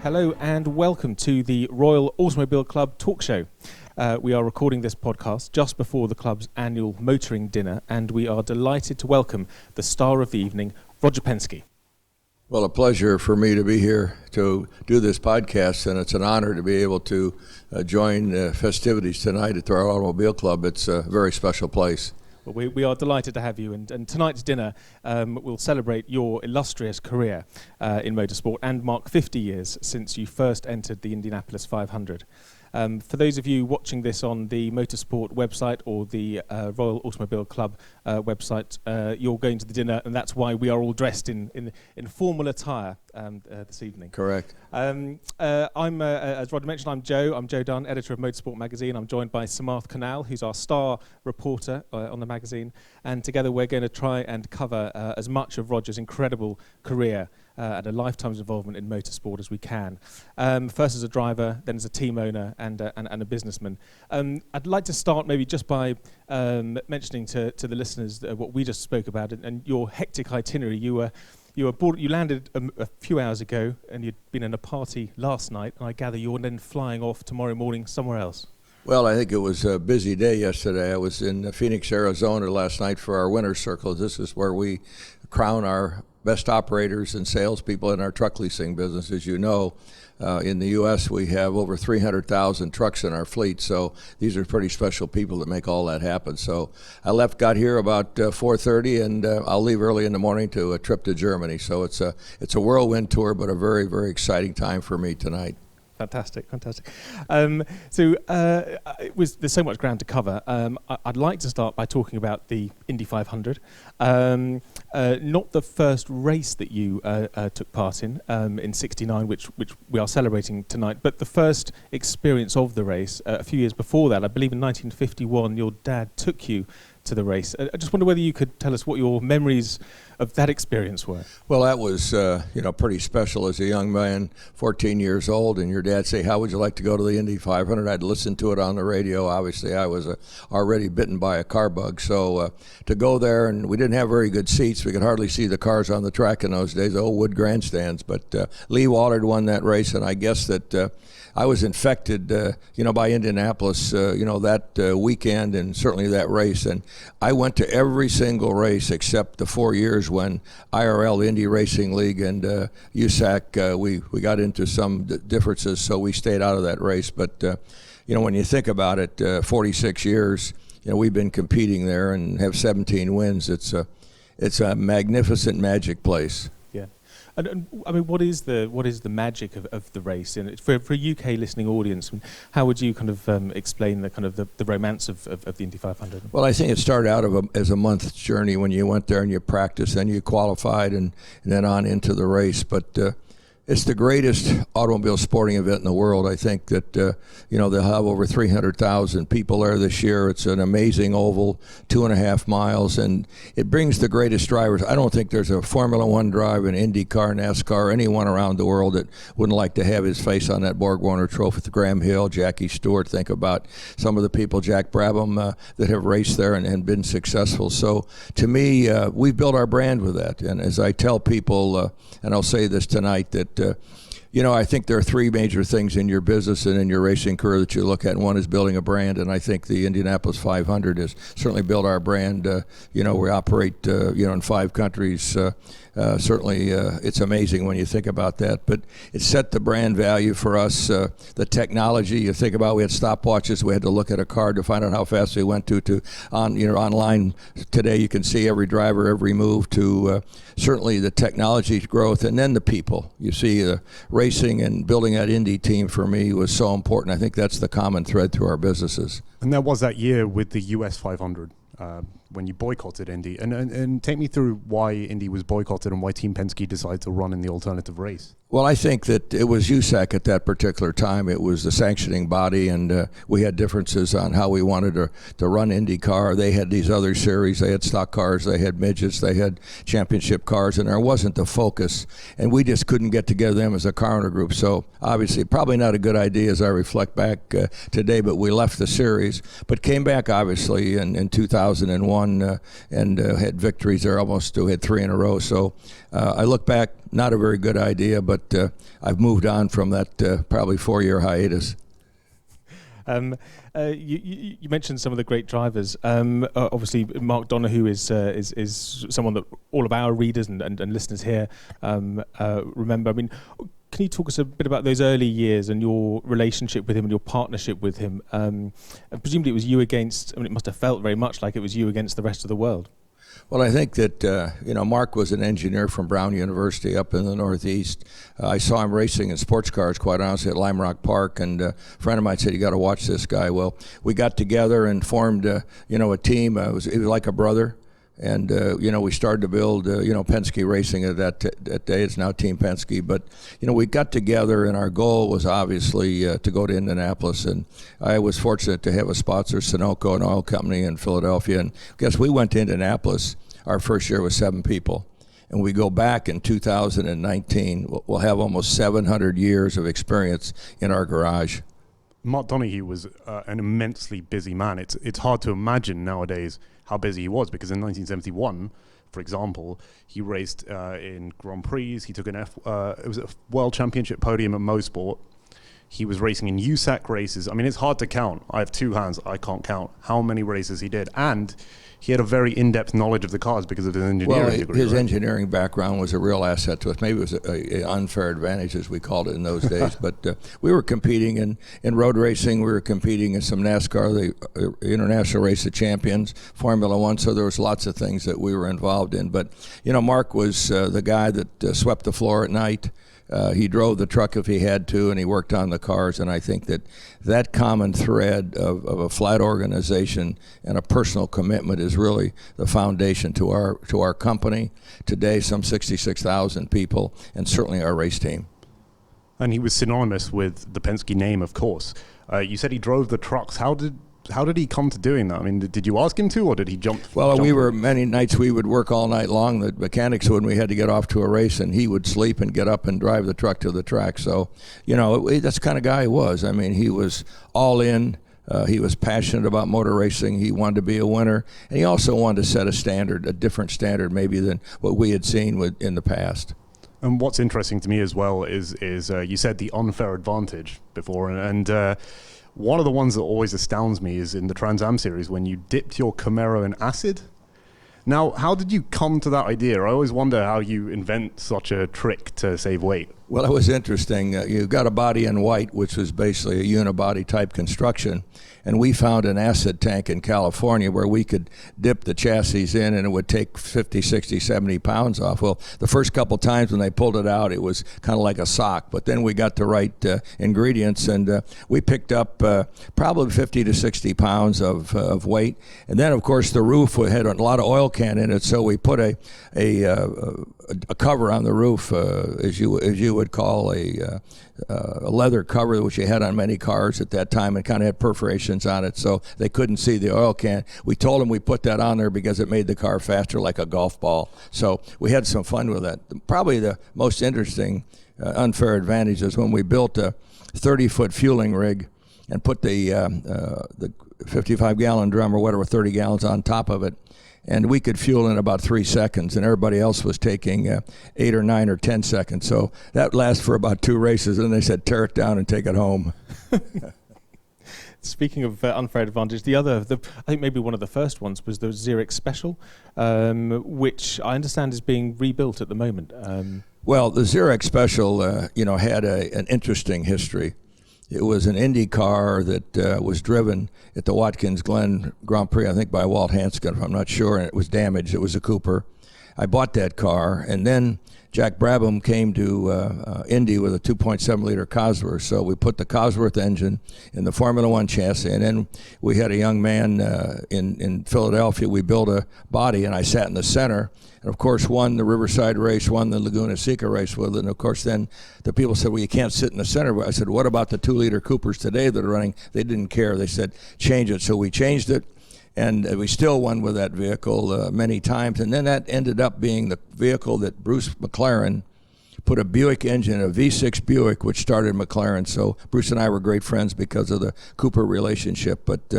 Hello and welcome to the Royal Automobile Club talk show. We are recording this podcast just before the club's annual motoring dinner, and we are delighted to welcome the star of the evening, Roger Penske. Well, a pleasure for me to be here to do this podcast, and it's an honor to be able to join the festivities tonight at the Royal Automobile Club. It's a very special place. Well, we are delighted to have you, and tonight's dinner will celebrate your illustrious career in motorsport and mark 50 years since you first entered the Indianapolis 500. For those of you watching this on the Motorsport website or the Royal Automobile Club website, you're going to the dinner, and that's why we are all dressed in formal attire this evening. Correct. I'm, as Roger mentioned, I'm Joe Dunn, editor of Motorsport magazine. I'm joined by Samarth Kanal, who's our star reporter on the magazine, and together we're going to try and cover as much of Roger's incredible career and a lifetime's involvement in motorsport as we can. First as a driver, then as a team owner and a businessman. I'd like to start maybe just by mentioning to the listeners what we just spoke about and your hectic itinerary. You landed a few hours ago, and you'd been in a party last night, and I gather you're then flying off tomorrow morning somewhere else. Well, I think it was a busy day yesterday. I was in Phoenix, Arizona last night for our winner's circle. This is where we crown our best operators and salespeople in our truck leasing business. As you know, in the U.S. we have over 300,000 trucks in our fleet, so these are pretty special people that make all that happen. So I got here about 4:30, and I'll leave early in the morning to a trip to Germany. So it's a whirlwind tour, but a very, very exciting time for me tonight. Fantastic. There's so much ground to cover. I'd like to start by talking about the Indy 500. Not the first race that you took part in '69, which we are celebrating tonight, but the first experience of the race. A few years before that, I believe in 1951, your dad took you to the race. I just wonder whether you could tell us what your memories of that experience were. Well, that was pretty special as a young man, 14 years old, and your dad say, "How would you like to go to the Indy 500?" I'd listen to it on the radio. Obviously, I was already bitten by a car bug, so to go there, and we didn't have very good seats. We could hardly see the cars on the track in those days, old wood grandstands. But Lee Wallard won that race, and I guess that I was infected, by Indianapolis, that weekend and certainly that race. And I went to every single race except the 4 years when IRL, the Indy Racing League, and USAC, we got into some differences, so we stayed out of that race. But, when you think about it, 46 years, we've been competing there and have 17 wins. It's a magnificent, magic place. And I mean, what is the magic of the race? And for a UK listening audience, how would you kind of explain the romance of the Indy 500? Well, I think it started out as a month's journey when you went there and you practiced, then you qualified, and then on into the race. But it's the greatest automobile sporting event in the world. I think that, they'll have over 300,000 people there this year. It's an amazing oval, 2.5 miles, and it brings the greatest drivers. I don't think there's a Formula One driver, an IndyCar, NASCAR, anyone around the world that wouldn't like to have his face on that Borg Warner trophy with Graham Hill, Jackie Stewart. Think about some of the people, Jack Brabham, that have raced there and been successful. So to me, we've built our brand with that. And as I tell people, and I'll say this tonight, that I think there are three major things in your business and in your racing career that you look at, and one is building a brand, and I think the Indianapolis 500 has certainly built our brand. We operate, in 5 countries. Certainly, it's amazing when you think about that, but it set the brand value for us. The technology, you think about, we had stopwatches. We had to look at a car to find out how fast we went online. Today, you can see every driver, every move. To certainly the technology growth, and then the people. You see, racing and building that Indy team for me was so important. I think that's the common thread through our businesses. And that was that year with the US 500. When you boycotted Indy, and take me through why Indy was boycotted and why Team Penske decided to run in the alternative race. Well, I think that it was USAC at that particular time. It was the sanctioning body, and we had differences on how we wanted to run IndyCar. They had these other series. They had stock cars, they had midgets, they had championship cars, and there wasn't the focus. And we just couldn't get together them as a car owner group. So obviously, probably not a good idea as I reflect back today, but we left the series, but came back obviously in 2001. won and had victories there, almost had 3 in a row. So I look back, not a very good idea, but I've moved on from that probably 4-year hiatus. You mentioned some of the great drivers. Obviously, Mark Donohue is someone that all of our readers and listeners here remember. I mean, can you talk us a bit about those early years and your relationship with him and your partnership with him? And presumably it was you against, I mean, it must have felt very much like it was you against the rest of the world. Well, I think that, Mark was an engineer from Brown University up in the Northeast. I saw him racing in sports cars, quite honestly, at Lime Rock Park, and a friend of mine said, you got to watch this guy. Well, we got together and formed, a team. It was like a brother. And, we started to build, Penske Racing at that day. It's now Team Penske. But, we got together, and our goal was obviously to go to Indianapolis. And I was fortunate to have a sponsor, Sunoco, an oil company in Philadelphia. And I guess we went to Indianapolis. Our first year was 7 people. And we go back in 2019, we'll have almost 700 years of experience in our garage. Mark Donohue was an immensely busy man. It's hard to imagine nowadays how busy he was, because in 1971, for example, he raced in Grand Prix. He took it was a World Championship podium at Mosport. He was racing in USAC races. I mean, it's hard to count. I have 2 hands. I can't count how many races he did. And he had a very in-depth knowledge of the cars because of his engineering degree. His engineering background was a real asset to us. Maybe it was an unfair advantage, as we called it in those days. But we were competing in road racing. We were competing in some NASCAR, the International Race of Champions, Formula One. So there was lots of things that we were involved in. But, Mark was the guy that swept the floor at night. He drove the truck if he had to, and he worked on the cars. And I think that common thread of a flat organization and a personal commitment is really the foundation to our company. Today, some 66,000 people, and certainly our race team. And he was synonymous with the Penske name, of course. You said he drove the trucks. How did he come to doing that? I mean, did you ask him to, or did he jump? Well, many nights we would work all night long. The mechanics would, when we had to get off to a race, and he would sleep and get up and drive the truck to the track. So, that's the kind of guy he was. I mean, he was all in. He was passionate about motor racing. He wanted to be a winner, and he also wanted to set a standard, a different standard maybe than what we had seen in the past. And what's interesting to me as well is you said the unfair advantage before, and one of the ones that always astounds me is in the Trans Am Series when you dipped your Camaro in acid. Now, how did you come to that idea? I always wonder how you invent such a trick to save weight. Well, it was interesting. You got a body in white, which was basically a unibody type construction, and we found an acid tank in California where we could dip the chassis in and it would take 50, 60, 70 pounds off. Well, the first couple times when they pulled it out, it was kind of like a sock, but then we got the right ingredients, and we picked up probably 50 to 60 pounds of weight. And then, of course, the roof had a lot of oil can in it, so we put a cover on the roof, as you would call a leather cover, which you had on many cars at that time, and kind of had perforations on it so they couldn't see the oil can. We told them we put that on there because it made the car faster, like a golf ball. So we had some fun with that. Probably the most interesting unfair advantage is when we built a 30-foot fueling rig and put the 55-gallon drum or whatever, 30 gallons on top of it. And we could fuel in about 3 seconds, and everybody else was taking 8 or 9 or 10 seconds. So that lasts for about 2 races, and they said, tear it down and take it home. Speaking of unfair advantage, I think maybe one of the first ones was the Xerox Special, which I understand is being rebuilt at the moment. Well, the Xerox Special, had an interesting history. It was an Indy car that was driven at the Watkins Glen Grand Prix, I think by Walt Hanscom, I'm not sure, and it was damaged. It was a Cooper. I bought that car, and then Jack Brabham came to Indy with a 2.7-liter Cosworth, so we put the Cosworth engine in the Formula One chassis, and then we had a young man in Philadelphia. We built a body, and I sat in the center, and of course won the Riverside race, won the Laguna Seca race with it, and of course then the people said, well, you can't sit in the center. I said, what about the 2-liter Coopers today that are running? They didn't care. They said, change it. So we changed it. And we still won with that vehicle many times. And then that ended up being the vehicle that Bruce McLaren put a Buick engine, a V6 Buick, which started McLaren. So Bruce and I were great friends because of the Cooper relationship. But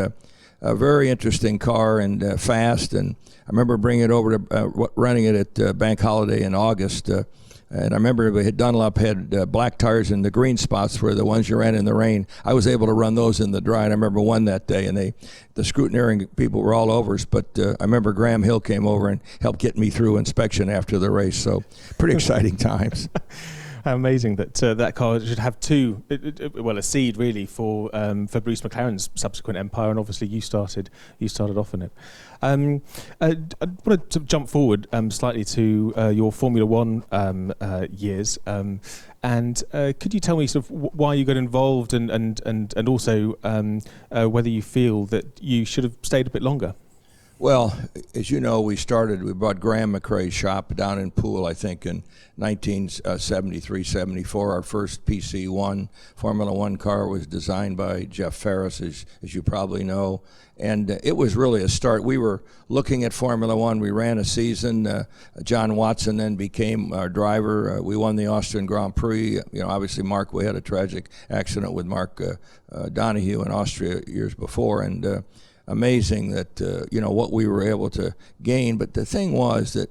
a very interesting car and fast. And I remember bringing it over to running it at Bank Holiday in August. And I remember Dunlop had black tires, and the green spots were the ones you ran in the rain. I was able to run those in the dry, and I remember one that day, and the scrutineering people were all over us, but I remember Graham Hill came over and helped get me through inspection after the race, so pretty exciting times. How amazing that that car should have a seed really for Bruce McLaren's subsequent empire, and obviously you started off in it. I wanted to jump forward slightly to your Formula One years, and could you tell me sort of why you got involved, and also whether you feel that you should have stayed a bit longer? Well, as you know, we brought Graham McRae's shop down in Poole, I think, in 1973, 74. Our first PC1 Formula One car was designed by Jeff Ferris, as you probably know. And it was really a start. We were looking at Formula One. We ran a season. John Watson then became our driver. We won the Austrian Grand Prix. Obviously, we had a tragic accident with Mark Donohue in Austria years before. And amazing that what we were able to gain. But the thing was that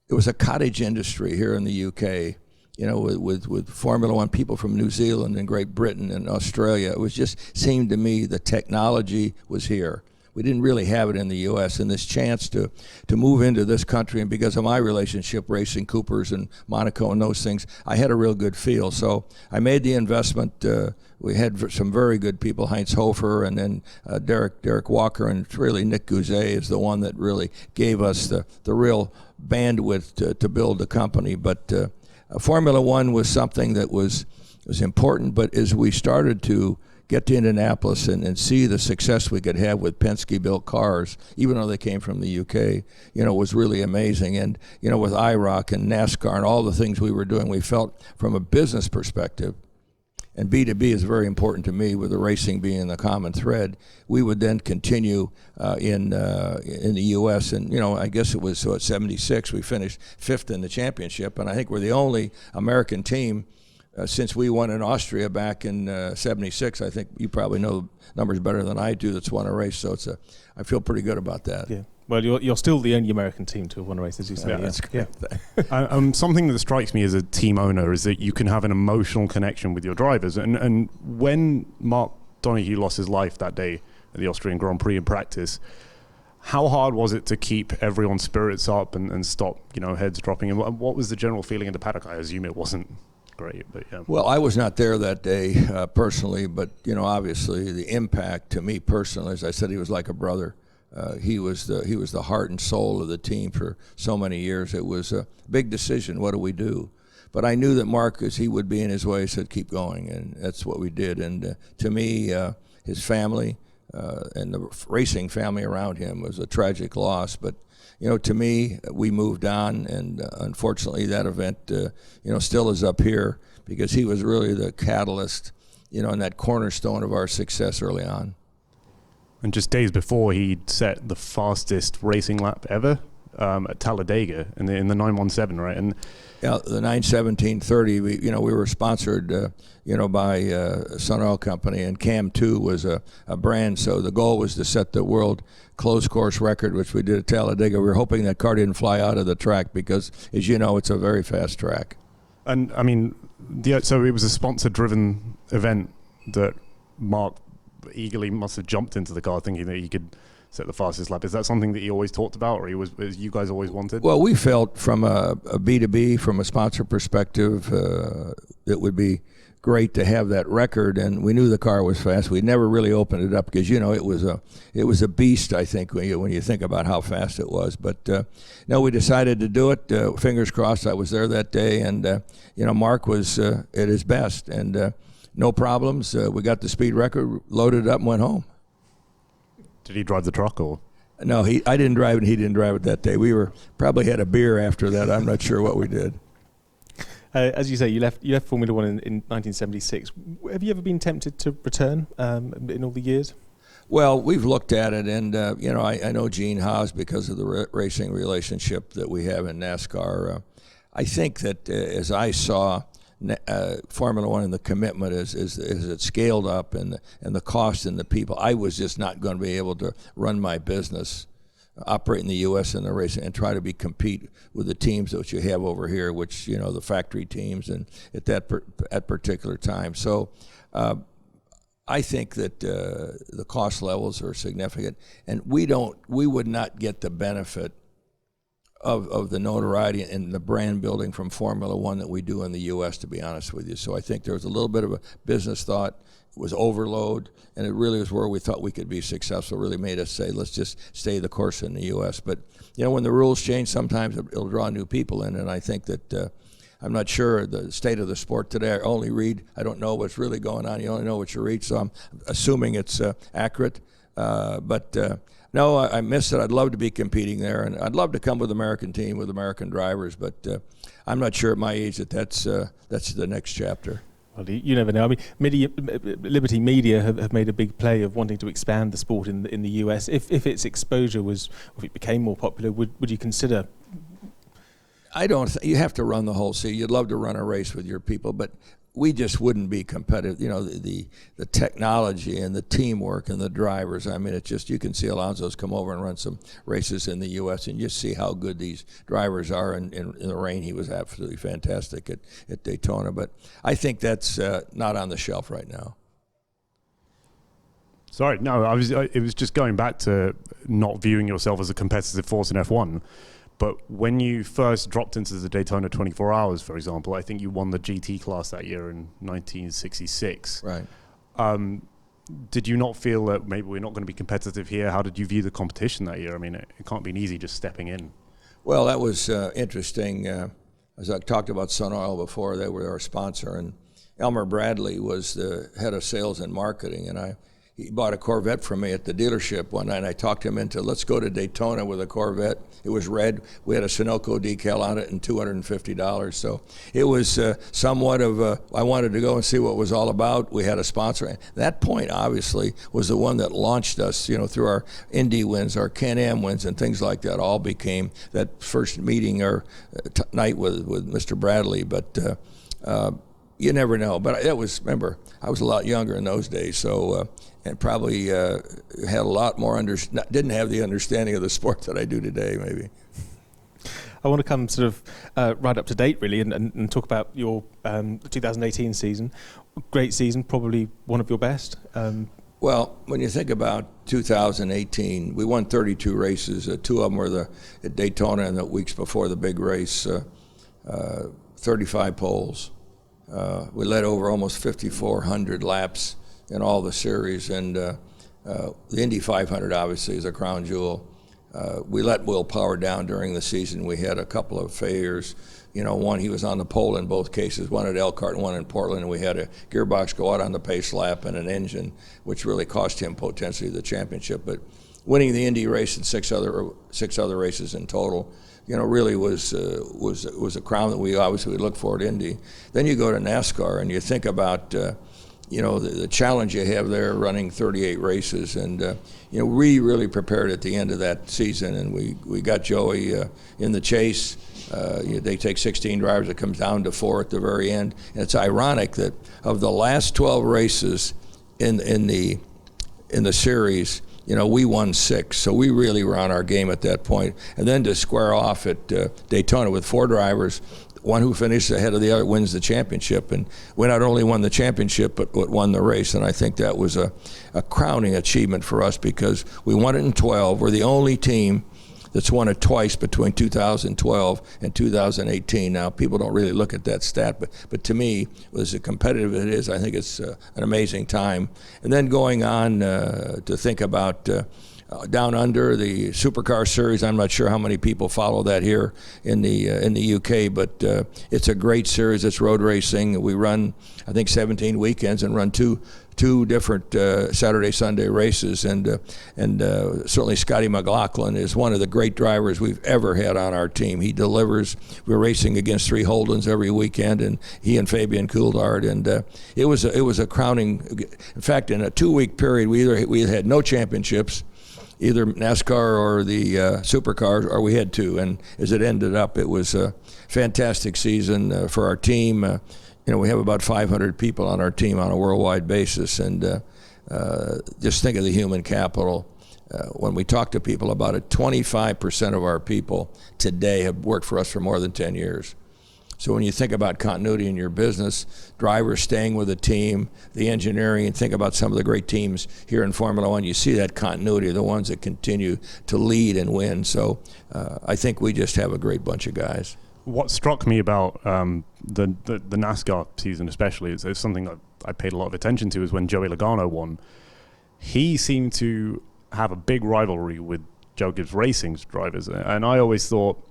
it was a cottage industry here in the UK, with Formula One, people from New Zealand and Great Britain and Australia. It was just seemed to me the technology was here. We didn't really have it in the U.S., and this chance to move into this country, and because of my relationship racing Coopers and Monaco and those things, I had a real good feel. So I made the investment. We had some very good people, Heinz Hofer, and then Derek Walker, and really Nick Gouzet is the one that really gave us the real bandwidth to build the company. But Formula One was something that was important, but as we started to get to Indianapolis and see the success we could have with Penske-built cars, even though they came from the UK, was really amazing. And, with IROC and NASCAR and all the things we were doing, we felt from a business perspective, and B2B is very important to me, with the racing being the common thread, we would then continue in the U.S. And, I guess it was at 76, we finished 5th in the championship, and I think we're the only American team since we won in Austria back in 76. I think you probably know numbers better than I do that's won a race, so I feel pretty good about that. Yeah. Well, you're still the only American team to have won a race, as you say. Yeah, that's great. Yeah. Something that strikes me as a team owner is that you can have an emotional connection with your drivers. And when Mark Donohue lost his life that day at the Austrian Grand Prix in practice, how hard was it to keep everyone's spirits up and stop, heads dropping? And what was the general feeling in the paddock? I assume it wasn't great, but yeah. Well, I was not there that day personally, but obviously the impact to me personally, as I said, he was like a brother. He was the heart and soul of the team for so many years. It was a big decision. What do we do? But I knew that Mark, as he would be in his way, said keep going, and that's what we did. And to me, his family and the racing family around him was a tragic loss. But to me, we moved on, and unfortunately, that event, still is up here because he was really the catalyst, and that cornerstone of our success early on. And just days before, he'd set the fastest racing lap ever at Talladega in the 917, right? And yeah, the 917.30. We were sponsored, by Sun Oil Company, and Cam 2 was a brand. So the goal was to set the world closed course record, which we did at Talladega. We were hoping that car didn't fly out of the track because, as you know, it's a very fast track. And I mean, so it was a sponsor-driven event that Mark eagerly must have jumped into the car thinking that he could set the fastest lap. Is that something that he always talked about, or as you guys always wanted? Well, we felt from a B2B, from a sponsor perspective, it would be great to have that record, and we knew the car was fast. We never really opened it up because it was a beast, I think, when you think about how fast it was. But no, we decided to do it. Fingers crossed. I was there that day, and Mark was at his best, and no problems. We got the speed record, loaded it up, and went home. Did he drive the truck, or? No, I didn't drive it, and he didn't drive it that day. We probably had a beer after that. I'm not sure what we did. As you say, you left Formula One in 1976. Have you ever been tempted to return in all the years? Well, we've looked at it, and I know Gene Haas because of the racing relationship that we have in NASCAR. I think that as I saw Formula One and the commitment is it scaled up, and the cost and the people. I was just not going to be able to run my business, operate in the U.S. in the race, and try to compete with the teams that you have over here, which the factory teams, and at that particular time. So I think that the cost levels are significant, and we would not get the benefit of the notoriety and the brand building from Formula One that we do in the U.S., to be honest with you. So I think there was a little bit of a business thought. It was overload, and it really was where we thought we could be successful. Really made us say, let's just stay the course in the U.S. But when the rules change, sometimes it'll draw new people in, and I think that I'm not sure the state of the sport today. I only read. I don't know what's really going on. You only know what you read, so I'm assuming it's accurate. No, I miss it. I'd love to be competing there, and I'd love to come with American team with American drivers. But I'm not sure at my age that's the next chapter. Well, you never know. I mean, Liberty Media have made a big play of wanting to expand the sport in the US. If its exposure if it became more popular, would you consider? I don't. You have to run the whole season. You'd love to run a race with your people, but we just wouldn't be competitive. The technology and the teamwork and the drivers. I mean, it's just, you can see Alonso's come over and run some races in the U.S. and just see how good these drivers are. In the rain, he was absolutely fantastic at Daytona. But I think that's not on the shelf right now. Sorry, no, it was just going back to not viewing yourself as a competitive force in F1. But when you first dropped into the Daytona 24 Hours, for example, I think you won the GT class that year in 1966. Right. Did you not feel that maybe we're not going to be competitive here? How did you view the competition that year? I mean, it can't be easy just stepping in. Well, that was interesting. As I talked about Sun Oil before, they were our sponsor, and Elmer Bradley was the head of sales and marketing, and he bought a Corvette from me at the dealership one night, and I talked him into, let's go to Daytona with a Corvette. It was red. We had a Sunoco decal on it and $250. So it was somewhat of I wanted to go and see what it was all about. We had a sponsor. And that point, obviously, was the one that launched us, through our Indy wins, our Can-Am wins, and things like that all became that first meeting or night with Mr. Bradley. But you never know. But remember, I was a lot younger in those days, so and probably had a lot more didn't have the understanding of the sport that I do today, maybe. I want to come sort of right up to date, really, and talk about your 2018 season. Great season, probably one of your best. Well, when you think about 2018, we won 32 races. Two of them were at Daytona and the weeks before the big race, 35 poles. We led over almost 5,400 laps in all the series, and the Indy 500 obviously is a crown jewel. We let Will Power down during the season. We had a couple of failures. One, he was on the pole in both cases, one at Elkhart and one in Portland, and we had a gearbox go out on the pace lap and an engine, which really cost him potentially the championship. But winning the Indy race and six other races in total, really was a crown that we obviously look for at Indy. Then you go to NASCAR and you think about the challenge you have there, running 38 races, and we really prepared at the end of that season, and we got Joey in the chase. They take 16 drivers, it comes down to 4 at the very end. And it's ironic that of the last 12 races in the series, we won 6, so we really were on our game at that point. And then to square off at Daytona with 4 drivers, one who finishes ahead of the other wins the championship. And we not only won the championship, but won the race. And I think that was a crowning achievement for us because we won it in 12. We're the only team that's won it twice between 2012 and 2018. Now, people don't really look at that stat, but to me, as competitive as it is, I think it's an amazing time. And then going on to think about down under the Supercar Series. I'm not sure how many people follow that here in the UK, but it's a great series. It's road racing. We run, I think, 17 weekends and run two different Saturday, Sunday races, and certainly Scotty McLaughlin is one of the great drivers we've ever had on our team. He delivers. We're racing against 3 Holdens every weekend, and he and Fabian Coulthard, and it was a crowning. In fact, in a 2-week period, we had no championships, either NASCAR or the Supercars, or we had 2. And as it ended up, it was a fantastic season for our team. we have about 500 people on our team on a worldwide basis, and just think of the human capital. When we talk to people about it, 25% of our people today have worked for us for more than 10 years. So when you think about continuity in your business, drivers staying with the team, the engineering, and think about some of the great teams here in Formula One, you see that continuity, the ones that continue to lead and win. So I think we just have a great bunch of guys. What struck me about the NASCAR season especially is something that I paid a lot of attention to is when Joey Logano won. He seemed to have a big rivalry with Joe Gibbs Racing's drivers, and I always thought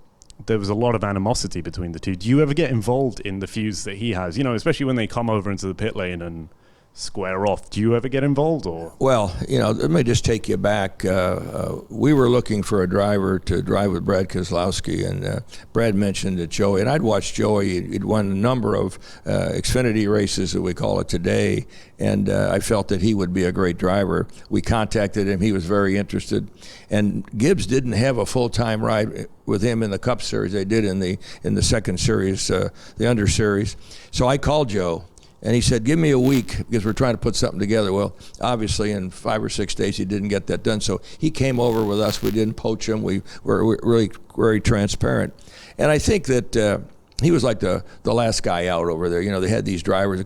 there was a lot of animosity between the two. Do you ever get involved in the feuds that he has? Especially when they come over into the pit lane and square off. Do you ever get involved? Or Well, let me just take you back. We were looking for a driver to drive with Brad Keselowski, and Brad mentioned that Joey, and I'd watched Joey. He'd won a number of Xfinity races, that we call it today, and I felt that he would be a great driver. We contacted him. He was very interested, and Gibbs didn't have a full-time ride with him in the Cup Series. They did in the second series, the Under Series. So I called Joe. And he said, give me a week because we're trying to put something together. Well, obviously in 5 or 6 days he didn't get that done. So he came over with us. We didn't poach him. We were really very transparent. And I think that he was like the last guy out over there. They had these drivers,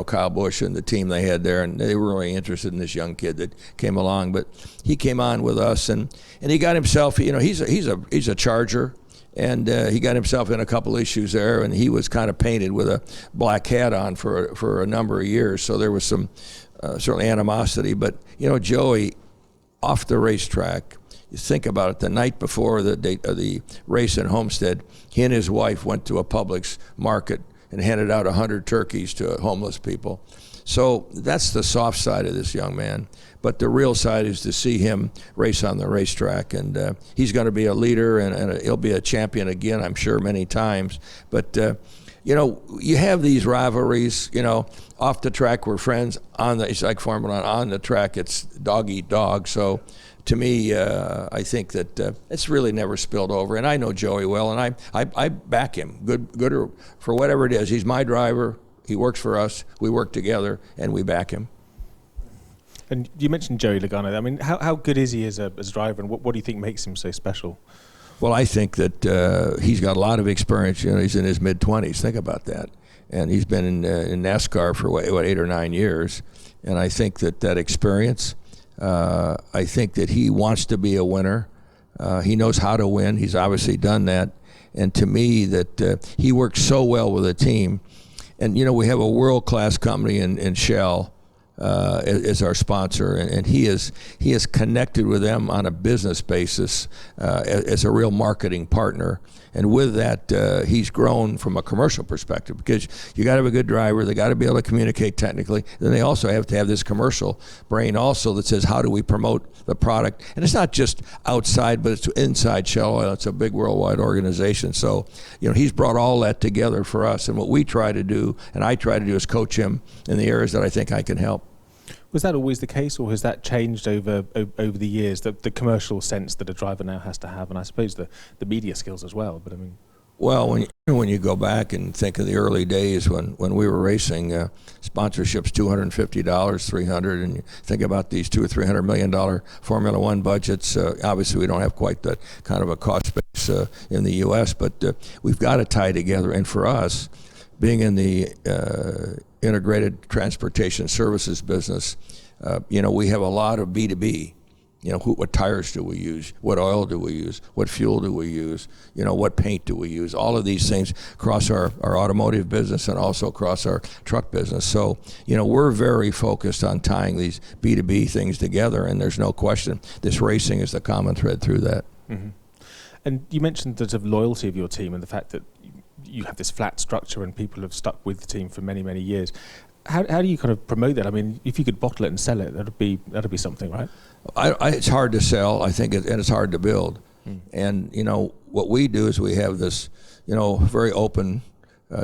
Kyle Busch and the team they had there, and they were really interested in this young kid that came along. But he came on with us, and he got himself, he's a Charger. And he got himself in a couple issues there, and he was kind of painted with a black hat on for a number of years. So there was some certainly animosity. But Joey, off the racetrack, you think about it. The night before the race in Homestead, he and his wife went to a Publix market and handed out 100 turkeys to homeless people. So that's the soft side of this young man. But the real side is to see him race on the racetrack. And he's going to be a leader, and he'll be a champion again, I'm sure, many times. But, you have these rivalries, off the track we're friends. It's like Formula 1. On the track, it's dog eat dog. So to me, I think that it's really never spilled over. And I know Joey well, and I back him, good or for whatever it is. He's my driver. He works for us. We work together, and we back him. And you mentioned Joey Logano. I mean, how good is he as a driver, and what do you think makes him so special? Well, I think that he's got a lot of experience. He's in his mid-20s. Think about that. And he's been in NASCAR for, 8 or 9 years. And I think that experience, I think that he wants to be a winner. He knows how to win. He's obviously done that. And to me, that he works so well with a team. And, we have a world-class company in Shell as our sponsor, and he is connected with them on a business basis as a real marketing partner. And with that, he's grown from a commercial perspective, because you got to have a good driver. They got to be able to communicate technically. Then they also have to have this commercial brain also that says, how do we promote the product? And it's not just outside, but it's inside Shell Oil. It's a big worldwide organization. So, he's brought all that together for us. And what we try to do, and I try to do, is coach him in the areas that I think I can help. Was that always the case, or has that changed over the years, the commercial sense that a driver now has to have, and I suppose the media skills as well? But I mean, well, when you go back and think of the early days when we were racing, sponsorships $250, $300, and you think about these $200 or $300 million Formula One budgets. Obviously, we don't have quite that kind of a cost base in the U.S., but we've got to tie together. And for us, being in the integrated transportation services business, we have a lot of B2B. What tires do we use? What oil do we use? What fuel do we use? What paint do we use? All of these things across our automotive business and also across our truck business. So, we're very focused on tying these B2B things together, and there's no question this racing is the common thread through that. Mm-hmm. And you mentioned the sort of loyalty of your team and the fact that you have this flat structure and people have stuck with the team for many, many years. How do you kind of promote that? I mean, if you could bottle it and sell it, that'd be something, right? It's hard to sell, I think, and it's hard to build. And, what we do is we have this, very open,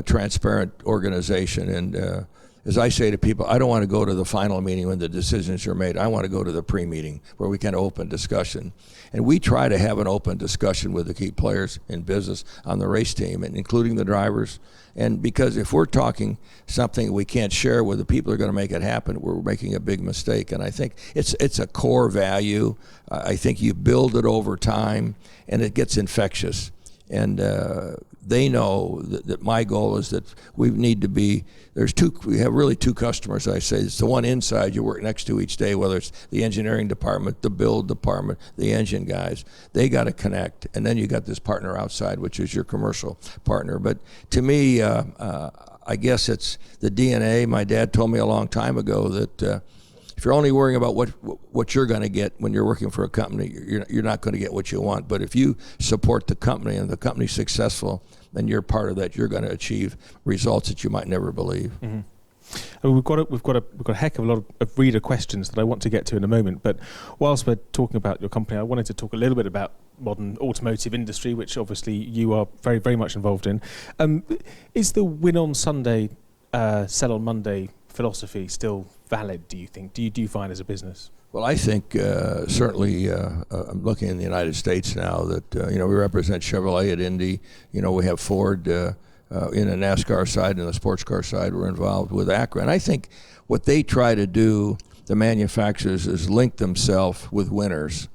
transparent organization. And as I say to people, I don't want to go to the final meeting when the decisions are made. I want to go to the pre-meeting where we can open discussion. And we try to have an open discussion with the key players in business on the race team, and including the drivers. And because if we're talking something we can't share with the people who are going to make it happen, we're making a big mistake. And I think it's a core value. I think you build it over time, and it gets infectious. And they know that my goal is that we need to be, we have really two customers, I say. It's the one inside you work next to each day, whether it's the engineering department, the build department, the engine guys. They got to connect. And then you got this partner outside, which is your commercial partner. But to me, I guess it's the DNA. My dad told me a long time ago that if you're only worrying about what you're going to get when you're working for a company, you're not going to get what you want. But if you support the company and the company's successful, then you're part of that. You're going to achieve results that you might never believe. Mm-hmm. We've got a heck of a lot of reader questions that I want to get to in a moment. But whilst we're talking about your company, I wanted to talk a little bit about modern automotive industry, which obviously you are very, very much involved in. Is the win on Sunday, sell on Monday philosophy still valid, do you think? Do you find as a business? Well, I think certainly I'm looking in the United States now that, we represent Chevrolet at Indy. We have Ford in the NASCAR side and the sports car side. We're involved with Acura. And I think what they try to do, the manufacturers, is link themselves with winners.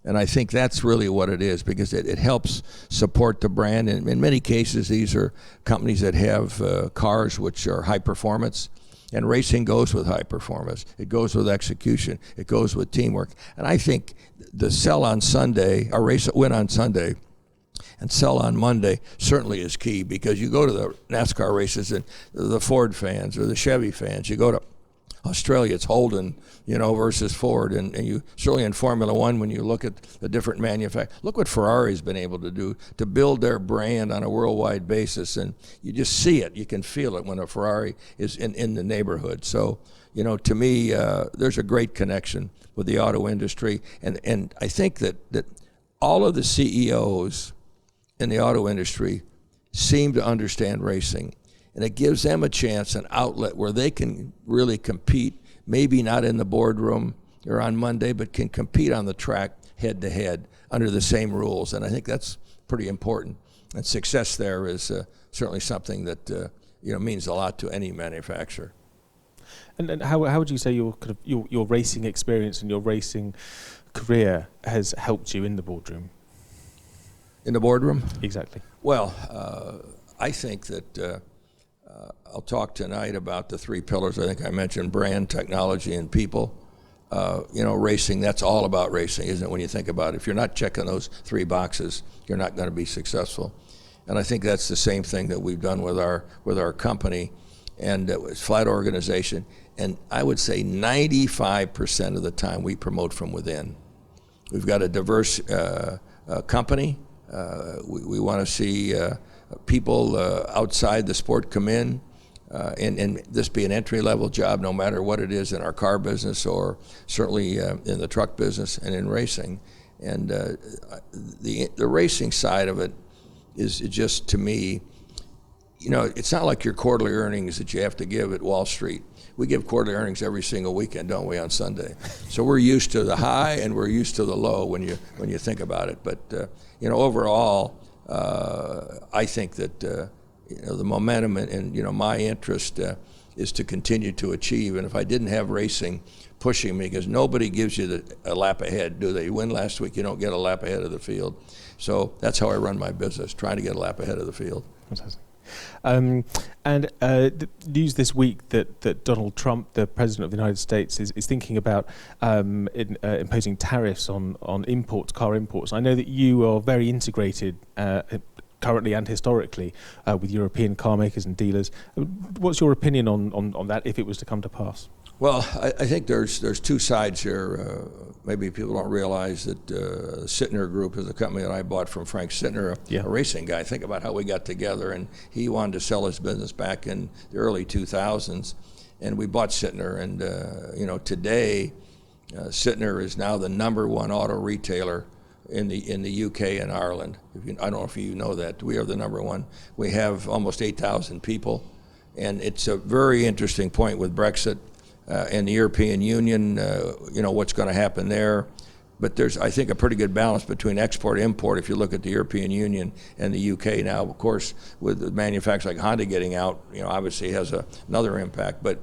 And I think that's really what it is, because it helps support the brand. And in many cases, these are companies that have cars which are high performance. And racing goes with high performance. It goes with execution. It goes with teamwork. And I think the sell on Sunday, or win on Sunday, and sell on Monday certainly is key, because you go to the NASCAR races and the Ford fans or the Chevy fans, you go to Australia, it's Holden, versus Ford, and you certainly in Formula One, when you look at the different manufacturers, look what Ferrari's been able to do to build their brand on a worldwide basis, and you just see it, you can feel it when a Ferrari is in the neighborhood. So, to me, there's a great connection with the auto industry, and I think that all of the CEOs in the auto industry seem to understand racing. And it gives them a chance, an outlet where they can really compete, maybe not in the boardroom or on Monday, but can compete on the track head-to-head under the same rules. And I think that's pretty important. And success there is certainly something that means a lot to any manufacturer. And how would you say your racing experience and your racing career has helped you in the boardroom? In the boardroom? Exactly. Well, I think that I'll talk tonight about the three pillars. I think I mentioned brand, technology, and people. Racing, that's all about racing, isn't it, when you think about it? If you're not checking those three boxes, you're not going to be successful. And I think that's the same thing that we've done with our company, and it was flat organization. And I would say 95% of the time we promote from within. We've got a diverse company. We want to see people outside the sport come in, and this be an entry-level job, no matter what it is in our car business or certainly in the truck business and in racing. And the racing side of it is just, to me, it's not like your quarterly earnings that you have to give at Wall Street. We give quarterly earnings every single weekend, don't we, on Sunday? So we're used to the high and we're used to the low when you think about it. But overall, I think that the momentum and my interest is to continue to achieve. And if I didn't have racing pushing me, because nobody gives you a lap ahead, do they? You win last week, you don't get a lap ahead of the field. So that's how I run my business, trying to get a lap ahead of the field. Fantastic. News this week that Donald Trump, the President of the United States, is thinking about imposing tariffs on car imports. I know that you are very integrated currently and historically with European car makers and dealers. What's your opinion on that if it was to come to pass? Well, I think there's two sides here. Maybe people don't realize that Sittner Group is a company that I bought from Frank Sittner, a racing guy. Think about how we got together, and he wanted to sell his business back in the early 2000s, and we bought Sittner. And today, Sittner is now the #1 auto retailer in the UK and Ireland. I don't know if you know that. We are the #1. We have almost 8,000 people. And it's a very interesting point with Brexit and the European Union, what's going to happen there. But there's, I think, a pretty good balance between export and import if you look at the European Union and the UK now. Of course, with the manufacturers like Honda getting out, obviously has another impact. But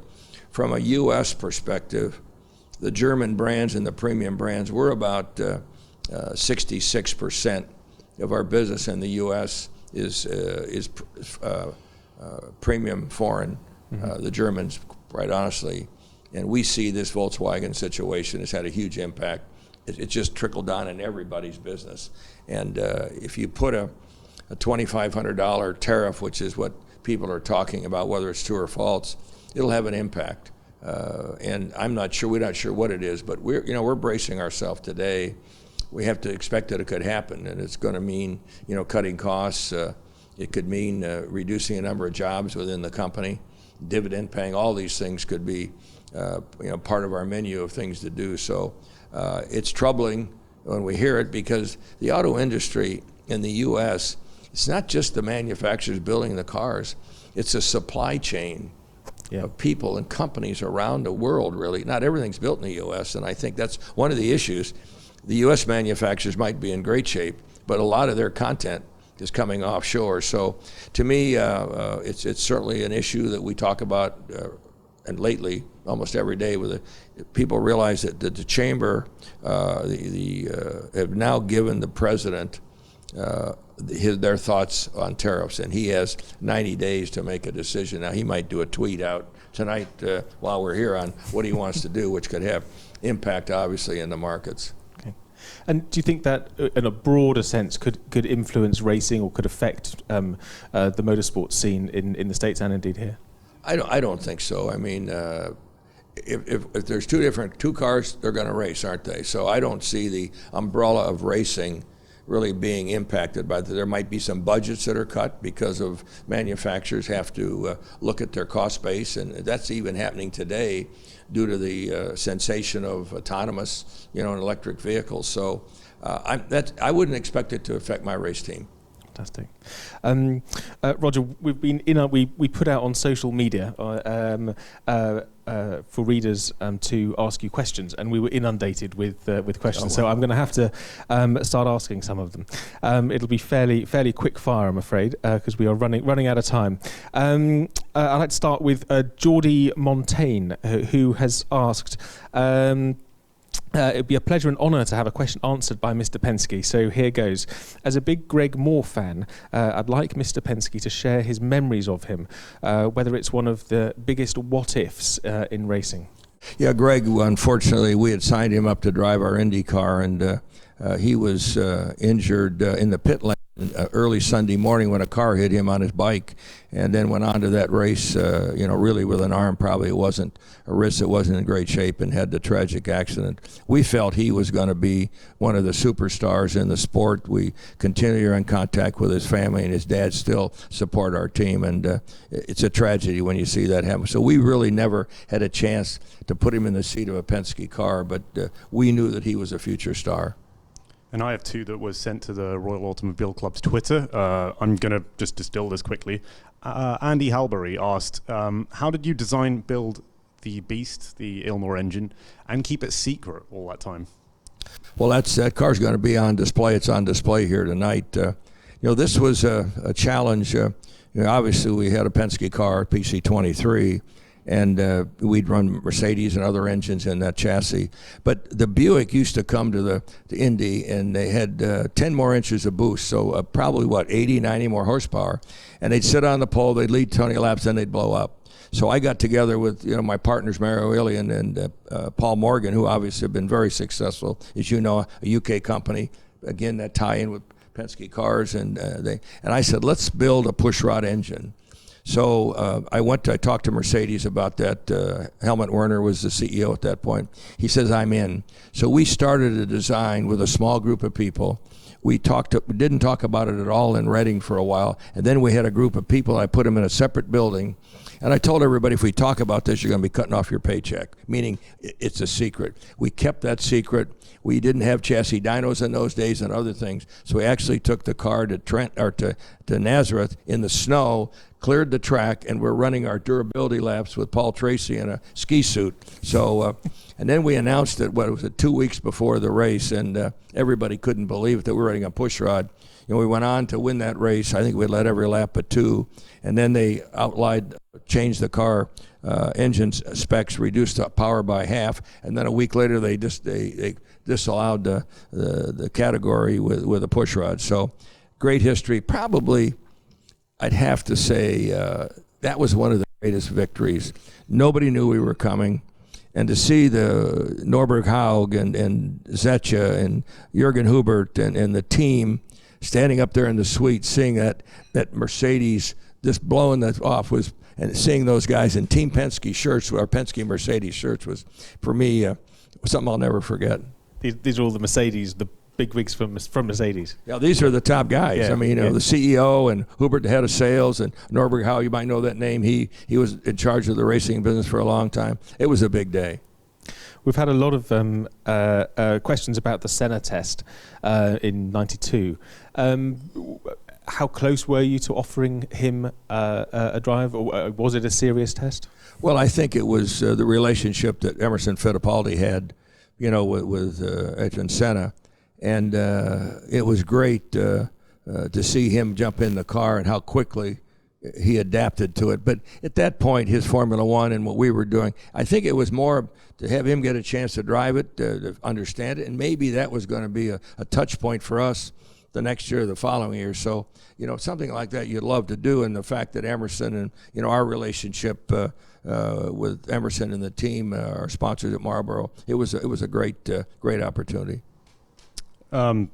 from a U.S. perspective, the German brands and the premium brands, we're about 66% of our business in the U.S. is premium foreign. The Germans, quite honestly, and we see this Volkswagen situation has had a huge impact. It just trickled down in everybody's business. And if you put a $2,500 tariff, which is what people are talking about, whether it's true or false, it'll have an impact. And we're not sure what it is, but we're bracing ourselves today. We have to expect that it could happen, and it's going to mean, cutting costs. It could mean reducing the number of jobs within the company, dividend paying. All these things could be, part of our menu of things to do. So it's troubling when we hear it, because the auto industry in the U.S., it's not just the manufacturers building the cars. It's a supply chain of people and companies around the world, really. Not everything's built in the U.S., and I think that's one of the issues. The U.S. manufacturers might be in great shape, but a lot of their content is coming offshore. So to me, it's certainly an issue that we talk about, and lately, almost every day, people realize that the chamber have now given the president their thoughts on tariffs, and he has 90 days to make a decision. Now, he might do a tweet out tonight while we're here on what he wants to do, which could have impact, obviously, in the markets. Okay. And do you think that, in a broader sense, could influence racing or could affect the motorsport scene in the States and indeed here? I don't think so. I mean, if there's two cars, they're going to race, aren't they? So I don't see the umbrella of racing really being impacted by that. There might be some budgets that are cut because of manufacturers have to look at their cost base, and that's even happening today due to the sensation of autonomous, and electric vehicles. So I wouldn't expect it to affect my race team. Fantastic. Roger, we've been we put out on social media for readers to ask you questions, and we were inundated with questions. Oh, wow. So I'm going to have to start asking some of them. It'll be fairly quick fire, I'm afraid, because we are running out of time. I'd like to start with Geordie Montaigne, who has asked. It'd be a pleasure and honour to have a question answered by Mr. Penske. So here goes. As a big Greg Moore fan, I'd like Mr. Penske to share his memories of him, whether it's one of the biggest what-ifs in racing. Yeah, Greg, unfortunately, we had signed him up to drive our Indy car, and he was injured in the pit lane early Sunday morning when a car hit him on his bike, and then went on to that race, really with an arm. Probably it wasn't a wrist that wasn't in great shape, and had the tragic accident. We felt he was going to be one of the superstars in the sport. We continue in contact with his family, and his dad still support our team, and it's a tragedy when you see that happen. So we really never had a chance to put him in the seat of a Penske car, but we knew that he was a future star. And I have two that was sent to the Royal Automobile Club's Twitter. I'm going to just distill this quickly. Andy Halberry asked, how did you build the Beast, the Ilmor engine, and keep it secret all that time? Well, that car's going to be on display. It's on display here tonight. This was a challenge. Obviously, we had a Penske car, PC23, and we'd run Mercedes and other engines in that chassis. But the Buick used to come to the Indy, and they had 10 more inches of boost, so probably, 80, 90 more horsepower. And they'd sit on the pole, they'd lead 20 laps, then they'd blow up. So I got together with my partners, Mario Ilian and Paul Morgan, who obviously have been very successful, as you know, a UK company. Again, that tie-in with Penske cars, and I said, let's build a pushrod engine. So I talked to Mercedes about that. Helmut Werner was the CEO at that point. He says, I'm in. So we started a design with a small group of people. We didn't talk about it at all in Reading for a while. And then we had a group of people. I put them in a separate building. And I told everybody, if we talk about this, you're going to be cutting off your paycheck, meaning it's a secret. We kept that secret. We didn't have chassis dynos in those days and other things. So we actually took the car to Nazareth in the snow, cleared the track, and we're running our durability laps with Paul Tracy in a ski suit. So, and then we announced it, 2 weeks before the race, and everybody couldn't believe it that we were running a push rod. We went on to win that race. I think we led every lap but 2, and then they changed the car engine specs, reduced the power by half, and then a week later they disallowed the category with a push rod. So, great history. Probably, I'd have to say that was one of the greatest victories. Nobody knew we were coming. And to see the Norberg Haug and Zetcha and Jürgen Hubert and the team standing up there in the suite, seeing that Mercedes just blowing that off and seeing those guys in Team Penske shirts, our Penske Mercedes shirts, was, for me, something I'll never forget. These are all the Mercedes, the big wigs from Mercedes. Yeah, these are the top guys. Yeah, I mean, the CEO and Hubert, the head of sales, and Norberg Haug, you might know that name. He was in charge of the racing business for a long time. It was a big day. We've had a lot of questions about the Senna test in '92. How close were you to offering him a drive, or was it a serious test? Well, I think it was the relationship that Emerson Fittipaldi had, with Ayrton Senna. And it was great to see him jump in the car and how quickly he adapted to it. But at that point, his Formula One and what we were doing, I think it was more to have him get a chance to drive it, to understand it, and maybe that was going to be a touch point for us the next year or the following year. So, something like that you'd love to do, and the fact that Emerson and, our relationship with Emerson and the team, our sponsors at Marlboro, it was a great opportunity. And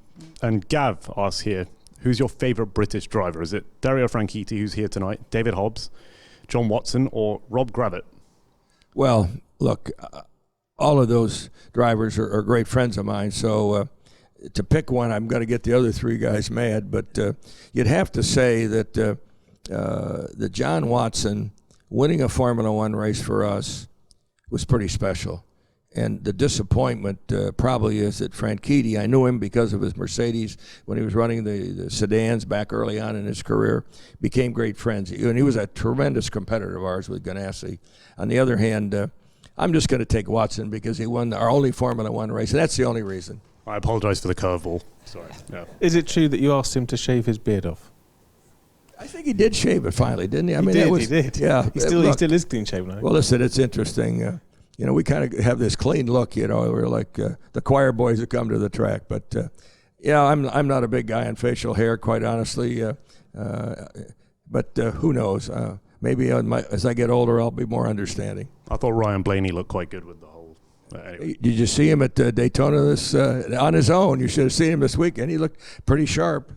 Gav asks here, who's your favorite British driver? Is it Dario Franchitti, who's here tonight, David Hobbs, John Watson, or Rob Gravett? Well, look, all of those drivers are great friends of mine. So to pick one, I'm going to get the other 3 guys mad. But you'd have to say that the John Watson winning a Formula One race for us was pretty special. And the disappointment probably is that Franchitti, I knew him because of his Mercedes when he was running the sedans back early on in his career, became great friends. And he was a tremendous competitor of ours with Ganassi. On the other hand, I'm just going to take Watson because he won our only Formula One race, and that's the only reason. I apologize for the curveball. Sorry. Yeah. Is it true that you asked him to shave his beard off? I think he did shave it finally, didn't he? He did. Yeah. He still is clean shaven now. Well, listen, it's interesting. We kind of have this clean look, we're like the choir boys that come to the track. But, I'm not a big guy on facial hair, quite honestly. But who knows? Maybe as I get older, I'll be more understanding. I thought Ryan Blaney looked quite good with the whole... Anyway. Did you see him at Daytona on his own? You should have seen him this weekend. He looked pretty sharp.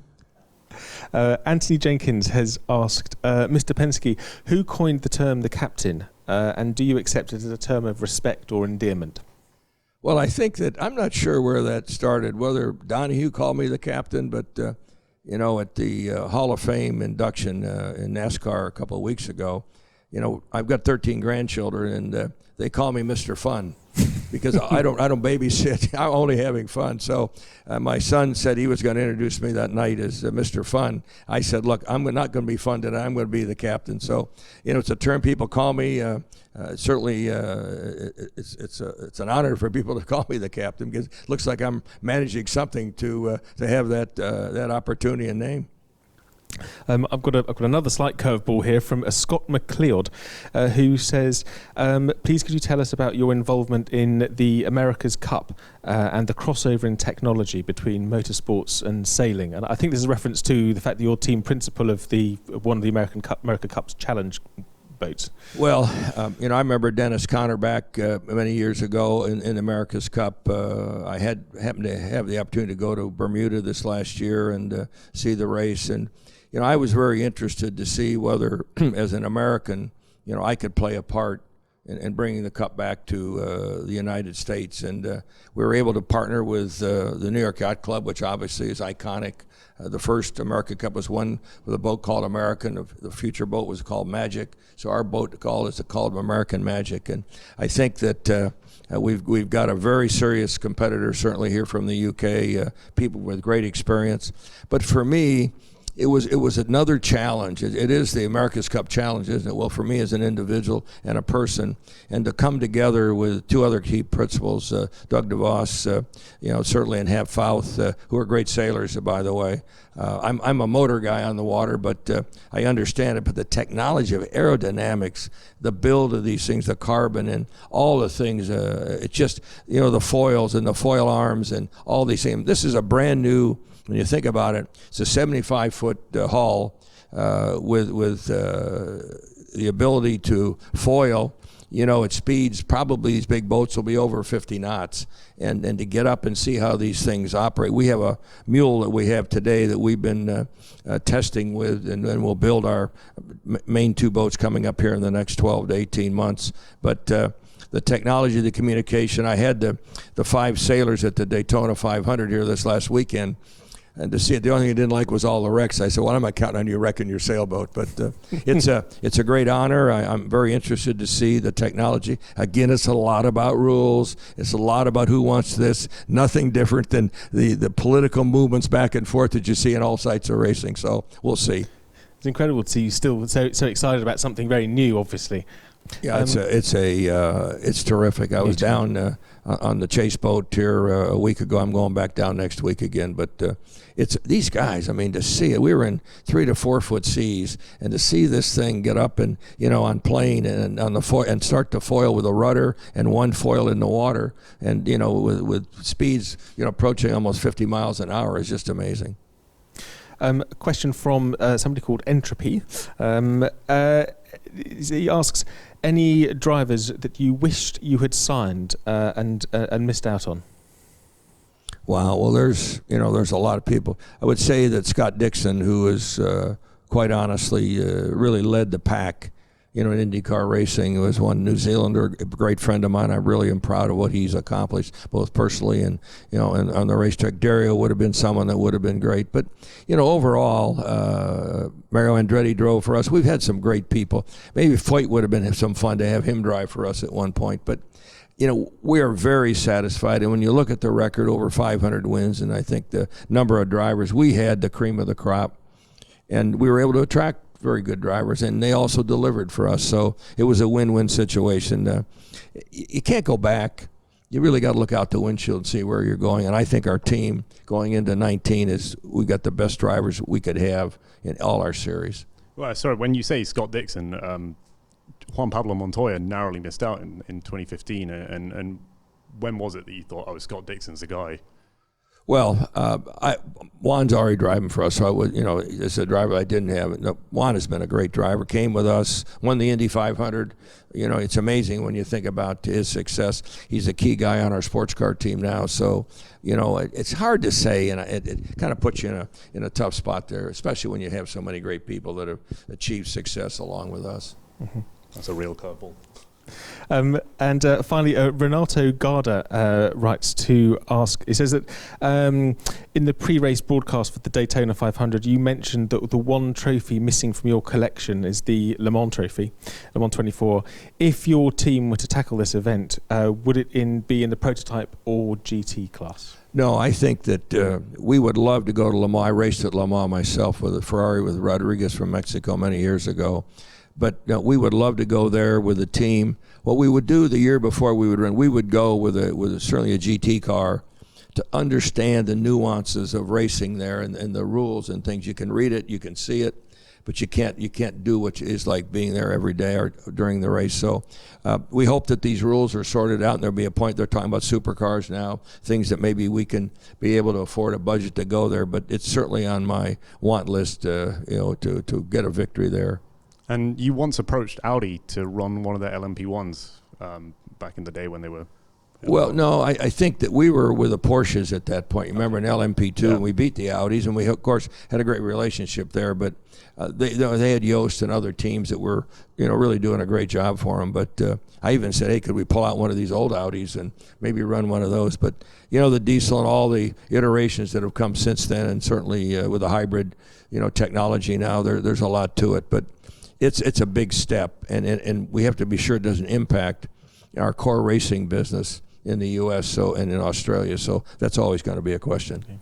Anthony Jenkins has asked, Mr. Penske, who coined the term the captain? And do you accept it as a term of respect or endearment? Well, I think that I'm not sure where that started, whether Donohue called me the captain, but, at the Hall of Fame induction in NASCAR a couple of weeks ago, I've got 13 grandchildren, and they call me Mr. Fun because I don't babysit. I'm only having fun. So my son said he was going to introduce me that night as Mr. Fun. I said, look, I'm not going to be fun today. I'm going to be the captain. So, it's a term people call me. Certainly, it's an honor for people to call me the captain because it looks like I'm managing something to have that opportunity and name. I've got another slight curveball here from Scott McLeod, who says, please could you tell us about your involvement in the America's Cup and the crossover in technology between motorsports and sailing? And I think this is a reference to the fact that you're team principal of one of the America Cup's challenge boats. Well, I remember Dennis Conner back many years ago in America's Cup. I happened to have the opportunity to go to Bermuda this last year and see the race. And I was very interested to see whether, as an American, I could play a part in bringing the Cup back to the United States. And we were able to partner with the New York Yacht Club, which obviously is iconic. The first America Cup was won with a boat called American. The future boat was called Magic. So our boat is called American Magic. And I think that we've got a very serious competitor, certainly here from the UK, people with great experience. But for me, it was another challenge. It is the America's Cup Challenge, isn't it? Well, for me as an individual and a person, and to come together with two other key principals, Doug DeVos, certainly, and Hap Fouth, who are great sailors, by the way. I'm a motor guy on the water, but I understand it. But the technology of aerodynamics, the build of these things, the carbon, and all the things, it's just, the foils and the foil arms and all these things. This is a brand new. When you think about it, it's a 75-foot hull with the ability to foil. At speeds, probably these big boats will be over 50 knots. And to get up and see how these things operate. We have a mule that we have today that we've been testing with, and then we'll build our main two boats coming up here in the next 12 to 18 months. But the technology, the communication, I had the 5 sailors at the Daytona 500 here this last weekend. And to see it, the only thing I didn't like was all the wrecks. I said, well, I'm not counting on you wrecking your sailboat. But it's a great honor. I'm very interested to see the technology. Again, it's a lot about rules. It's a lot about who wants this. Nothing different than the political movements back and forth that you see in all sites of racing. So we'll see. It's incredible to see you still so excited about something very new, obviously. Yeah, it's terrific. I was down on the Chase boat here a week ago. I'm going back down next week again. But it's these guys. I mean, to see it, we were in 3 to 4 foot seas, and to see this thing get up and on plane and on the foil and start to foil with a rudder and one foil in the water, and with speeds approaching almost 50 miles an hour is just amazing. A question from somebody called Entropy. He asks, any drivers that you wished you had signed and missed out on? Wow. Well, there's a lot of people. I would say that Scott Dixon, who is quite honestly really led the pack, in IndyCar racing, was one New Zealander, a great friend of mine. I really am proud of what he's accomplished, both personally and and on the racetrack. Dario would have been someone that would have been great, but overall, Mario Andretti drove for us. We've had some great people. Maybe Foyt would have been some fun to have him drive for us at one point, but we are very satisfied. And when you look at the record, over 500 wins, and I think the number of drivers, we had the cream of the crop, and we were able to attract very good drivers, and they also delivered for us. So it was a win-win situation. You can't go back. You really got to look out the windshield and see where you're going. And I think our team going into 19 we got the best drivers we could have in all our series. Well, sorry, when you say Scott Dixon, Juan Pablo Montoya narrowly missed out in 2015. And when was it that you thought, Scott Dixon's the guy? Well, Juan's already driving for us, so I would, as a driver I didn't have. No, Juan has been a great driver, came with us, won the Indy 500. It's amazing when you think about his success. He's a key guy on our sports car team now, so, it's hard to say, and it kind of puts you in a tough spot there, especially when you have so many great people that have achieved success along with us. Mm-hmm. That's a real curveball. And finally, Renato Garda writes to ask, he says that in the pre-race broadcast for the Daytona 500, you mentioned that the one trophy missing from your collection is the Le Mans trophy, Le Mans 24. If your team were to tackle this event, would it be in the prototype or GT class? No, I think that we would love to go to Le Mans. I raced at Le Mans myself with a Ferrari with Rodriguez from Mexico many years ago. But we would love to go there with a team. What we would do the year before we would run, we would go with certainly a GT car to understand the nuances of racing there and the rules and things. You can read it, you can see it, but you can't do what is like being there every day or during the race. So we hope that these rules are sorted out, and there'll be a point. They're talking about supercars now, things that maybe we can be able to afford a budget to go there. But it's certainly on my want list, to get a victory there. And you once approached Audi to run one of their LMP1s back in the day when they were... Well, no, I think that we were with the Porsches at that point. You remember in LMP2, and we beat the Audis, and we, of course, had a great relationship there. But they had Yost and other teams that were, really doing a great job for them. But I even said, hey, could we pull out one of these old Audis and maybe run one of those? But, the diesel and all the iterations that have come since then, and certainly with the hybrid, technology now, there's a lot to it. But it's a big step, and we have to be sure it doesn't impact our core racing business in the U.S. and in Australia. So that's always going to be a question. Okay.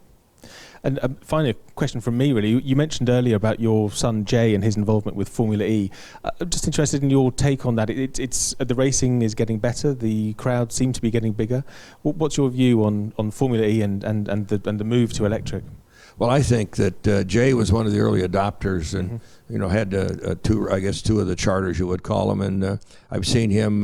And finally, a question from me, really. You mentioned earlier about your son Jay and his involvement with Formula E. I'm just interested in your take on that. It's the racing is getting better. The crowd seem to be getting bigger. What's your view on Formula E and the move to electric? Well, I think that Jay was one of the early adopters, and had two of the charters, you would call them, and I've seen him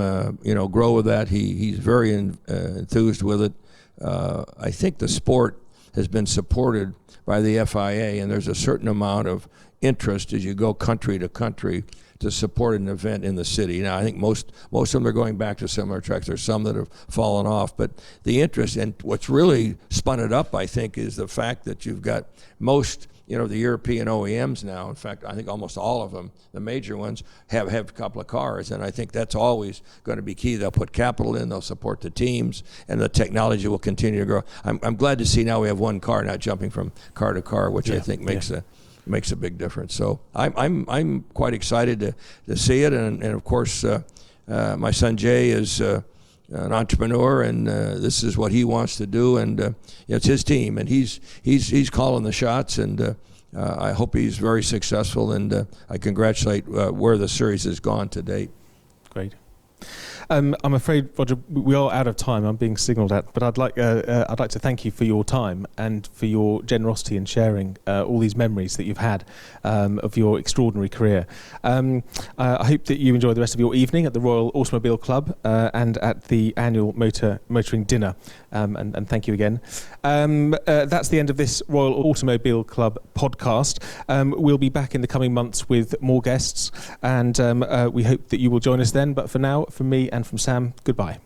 grow with that. He's very enthused with it. I think the sport has been supported by the FIA, and there's a certain amount of interest as you go country to country to support an event in the city. Now, I think most of them are going back to similar tracks. There's some that have fallen off, but the interest, and what's really spun it up, I think, is the fact that you've got most, the European OEMs now. In fact, I think almost all of them, the major ones, have a couple of cars, and I think that's always going to be key. They'll put capital in, they'll support the teams, and the technology will continue to grow. I'm glad to see now we have one car, not jumping from car to car, which I think makes a big difference. So I'm quite excited to see it, and of course my son Jay is an entrepreneur, and this is what he wants to do, and it's his team, and he's calling the shots, and I hope he's very successful, and I congratulate where the series has gone to date. Great. I'm afraid, Roger, we are out of time. I'm being signalled at, but I'd like to thank you for your time and for your generosity in sharing all these memories that you've had of your extraordinary career. I hope that you enjoy the rest of your evening at the Royal Automobile Club and at the annual motoring dinner. And thank you again. That's the end of this Royal Automobile Club podcast. We'll be back in the coming months with more guests, and we hope that you will join us then. But for now, from me and from Sam, goodbye.